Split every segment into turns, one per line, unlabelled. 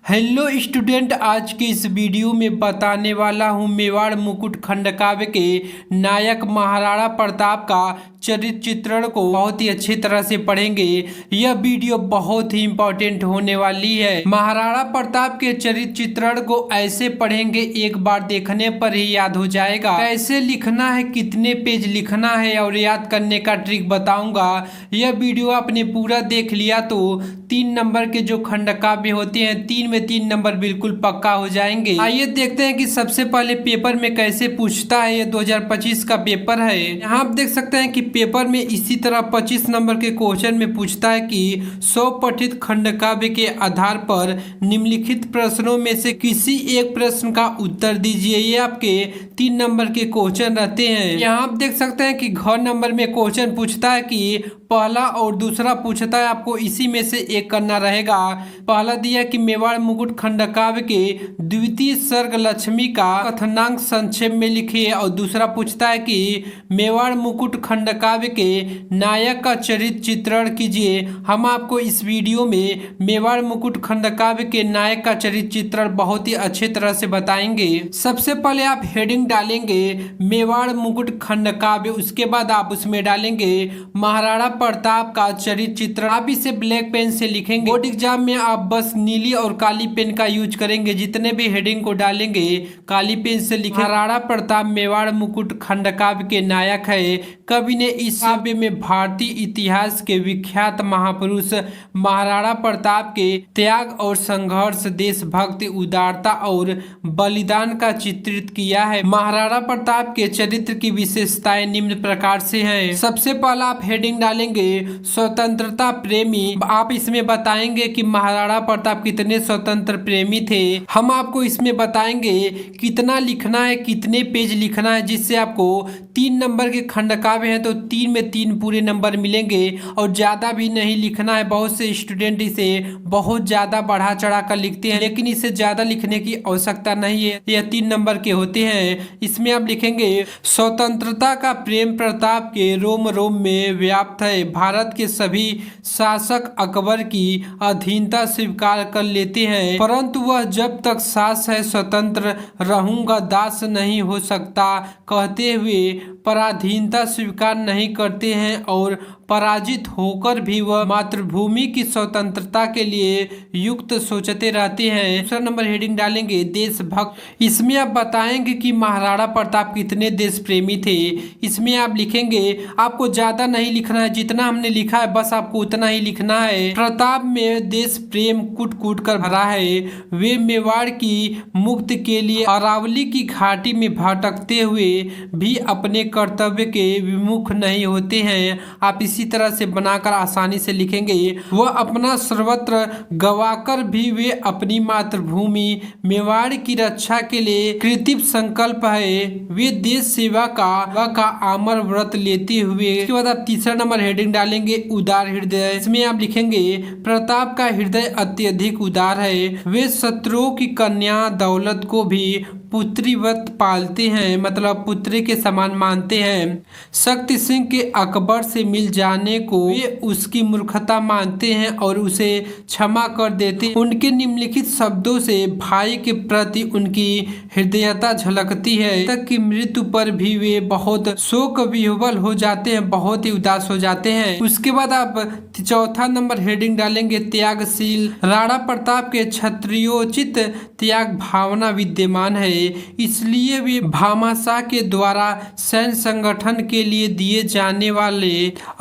Hello student, आज के इस वीडियो में बताने वाला हूँ मेवाड़ मुकुट खंड काव्य के नायक महाराणा प्रताप का चरित्र चित्रण को बहुत ही अच्छी तरह से पढ़ेंगे। यह वीडियो बहुत ही इम्पोर्टेंट होने वाली है। महाराणा प्रताप के चरित्र चित्रण को ऐसे पढ़ेंगे, एक बार देखने पर ही याद हो जाएगा। कैसे लिखना है, कितने पेज लिखना है और याद करने का ट्रिक बताऊंगा। यह वीडियो आपने पूरा देख लिया तो 3 नंबर के जो खंड काव्य होते हैं 3 में 3 नंबर बिल्कुल पक्का हो जाएंगे। आइए देखते हैं कि सबसे पहले पेपर में कैसे पूछता है। ये 2025 का पेपर है। यहाँ आप देख सकते हैं कि पेपर में इसी तरह 25 नंबर के क्वेश्चन में पूछता है कि 100 पठित खंड काव्य के आधार पर निम्नलिखित प्रश्नों में से किसी एक प्रश्न का उत्तर दीजिए। ये आपके 3 नंबर के क्वेश्चन रहते हैं। यहाँ आप देख सकते हैं कि घ नंबर में क्वेश्चन पूछता है कि पहला और दूसरा पूछता है, आपको इसी में से एक करना रहेगा। पहला दिया कि मेवाड़ मुकुट खंड काव्य के द्वितीय सर्ग लक्ष्मी का कथनांक संक्षेप में लिखिए, और दूसरा पूछता है कि मेवाड़ मुकुट खंड काव्य के नायक का चरित्र चित्रण कीजिए। हम आपको इस वीडियो में मेवाड़ मुकुट खंड काव्य के नायक का चरित्र चित्रण बहुत ही अच्छे तरह से बताएंगे। सबसे पहले आप हेडिंग डालेंगे मेवाड़ मुकुट खंड काव्य, उसके बाद आप उसमें डालेंगे महाराणा प्रताप का चरित्र चित्रण। आप इसे ब्लैक पेन से लिखेंगे। बोर्ड एग्जाम में आप बस नीली और काली पेन का यूज करेंगे। जितने भी हेडिंग को डालेंगे काली पेन से लिखें। महाराणा प्रताप मेवाड़ मुकुट खंड काव्य के नायक है। कवि ने इस काव्य में भारतीय इतिहास के विख्यात महापुरुष महाराणा प्रताप के त्याग और संघर्ष, देशभक्ति, उदारता और बलिदान का चित्रित किया है। महाराणा प्रताप के चरित्र की विशेषताएं निम्न प्रकार से हैं। सबसे पहला आप हेडिंग डालेंगे स्वतंत्रता प्रेमी। आप इसमें बताएंगे कि महाराणा प्रताप कितने स्वतंत्र प्रेमी थे। हम आपको इसमें बताएंगे कितना लिखना है, कितने पेज लिखना है, जिससे आपको 3 नंबर के खंड काव्य हैं तो 3 में 3 पूरे नंबर मिलेंगे और ज्यादा भी नहीं लिखना है। बहुत से स्टूडेंट इसे बहुत ज्यादा बढ़ा चढ़ा कर लिखते हैं, लेकिन इसे ज्यादा लिखने की आवश्यकता नहीं है। यह 3 नंबर के होते हैं। इसमें आप लिखेंगे स्वतंत्रता का प्रेम प्रताप के रोम रोम में व्याप्त है। भारत के सभी शासक अकबर की अधीनता स्वीकार कर लेते हैं, परंतु वह जब तक शास है स्वतंत्र रहूंगा, दास नहीं हो सकता कहते हुए पराधीनता स्वीकार नहीं करते हैं और पराजित होकर भी वह मातृभूमि की स्वतंत्रता के लिए युक्त सोचते रहते हैं। दूसरा नंबर हेडिंग डालेंगे देशभक्त। इसमें आप बताएंगे कि महाराणा प्रताप कितने देश प्रेमी थे। इसमें आप लिखेंगे, आपको ज्यादा नहीं लिखना है, जितना हमने लिखा है बस आपको उतना ही लिखना है। प्रताप में देश प्रेम कूट कूट कर भरा है। वे मेवाड़ की मुक्ति के लिए अरावली की घाटी में भटकते हुए भी अपने कर्तव्य के विमुख नहीं होते हैं। आप इसी तरह से बनाकर आसानी से लिखेंगे। वह अपना सर्वत्र गवाकर भी वे अपनी मातृभूमि मेवाड़ की रक्षा के लिए कृतिव संकल्प है। वे देश सेवा का आमर व्रत लेते हुए। इसके बाद आप तीसरा नंबर हेडिंग डालेंगे उदार हृदय। इसमें आप लिखेंगे प्रताप का हृदय अत्यधिक उदार है। वे शत्रुओं की कन्या दौलत को भी पुत्रीवत पालते हैं, मतलब पुत्री के समान मानते हैं। शक्ति सिंह के अकबर से मिल जाने को वे उसकी मूर्खता मानते हैं और उसे क्षमा कर देते हैं। उनके निम्नलिखित शब्दों से भाई के प्रति उनकी हृदयता झलकती है। तक की मृत्यु पर भी वे बहुत शोक विह्वल हो जाते हैं, बहुत ही उदास हो जाते हैं। उसके बाद आप चौथा नंबर हेडिंग डालेंगे त्यागशील। राणा प्रताप के क्षत्रियोचित त्याग भावना विद्यमान है, इसलिए वे भामाशाह के द्वारा सैन्य संगठन के लिए दिए जाने वाले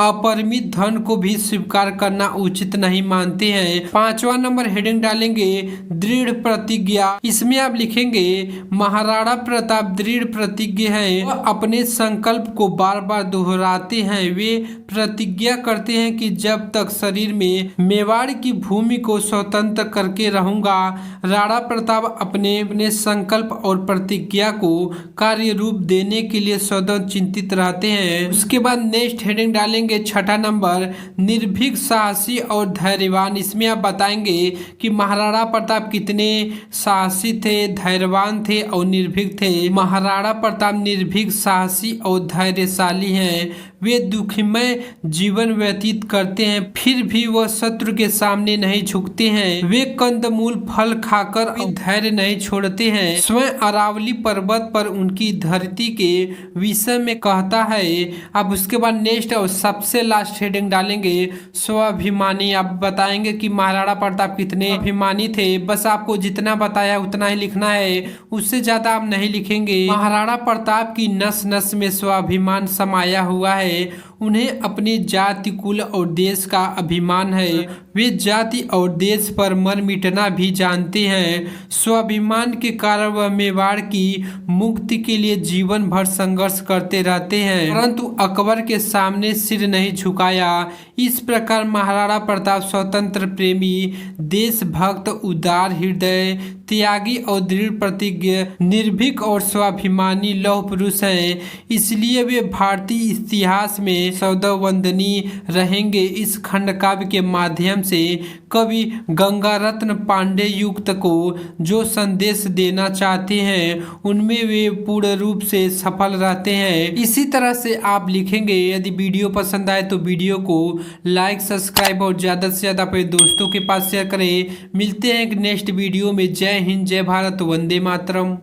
अपरिमित धन को भी स्वीकार करना उचित नहीं मानते हैं। पांचवा नंबर हेडिंग डालेंगे दृढ़ प्रतिज्ञा। इसमें आप लिखेंगे महाराणा प्रताप दृढ़ प्रतिज्ञ हैं। वह अपने संकल्प को बार बार दोहराते हैं। वे प्रतिज्ञा करते हैं कि जब तक शरीर में मेवाड़ की भूमि को स्वतंत्र करके रहूंगा। राणा प्रताप अपने संकल्प और प्रतिज्ञा को कार्य रूप देने के लिए सदा चिंतित रहते हैं। उसके बाद नेक्स्ट हेडिंग डालेंगे छठा नंबर निर्भीक, साहसी और धैर्यवान। इसमें आप बताएंगे कि महाराणा प्रताप कितने साहसी थे, धैर्यवान थे और निर्भीक थे। महाराणा प्रताप निर्भीक, साहसी और धैर्यशाली हैं। वे दुखमय जीवन व्यतीत करते हैं, फिर भी वह शत्रु के सामने नहीं झुकते हैं। वे कंदमूल फल खाकर धैर्य नहीं छोड़ते हैं। स्वयं अरावली पर्वत पर उनकी धरती के विषय में कहता है। अब उसके बाद नेक्स्ट और सबसे लास्ट हेडिंग डालेंगे स्वाभिमानी। आप बताएंगे कि महाराणा प्रताप कितने अभिमानी थे। बस आपको जितना बताया उतना ही लिखना है, उससे ज्यादा आप नहीं लिखेंगे। महाराणा प्रताप की नस नस में स्वाभिमान समाया हुआ है। उन्हें अपनी जाति, कुल और देश का अभिमान है। वे जाति और देश पर मर मिटना भी जानते हैं। स्वाभिमान के कारण वह मेवाड़ की मुक्ति के लिए जीवन भर संघर्ष करते रहते हैं, परंतु अकबर के सामने सिर नहीं झुकाया। इस प्रकार महाराणा प्रताप स्वतंत्र प्रेमी, देशभक्त, उदार हृदय, त्यागी और दृढ़ प्रतिज्ञ, निर्भीक और स्वाभिमानी लौह पुरुष हैं। इसलिए वे भारतीय इतिहास में सदैववंदनीय रहेंगे। इस खंड काव्य के माध्यम से कवि गंगारत्न पांडे युक्त को जो संदेश देना चाहते हैं उनमें वे पूर्ण रूप से सफल रहते हैं। इसी तरह से आप लिखेंगे। यदि वीडियो पसंद आए तो वीडियो को लाइक, सब्सक्राइब और ज़्यादा से ज़्यादा अपने दोस्तों के पास शेयर करें। मिलते हैं एक नेक्स्ट वीडियो में। जय हिंद, जय भारत, वंदे मातरम।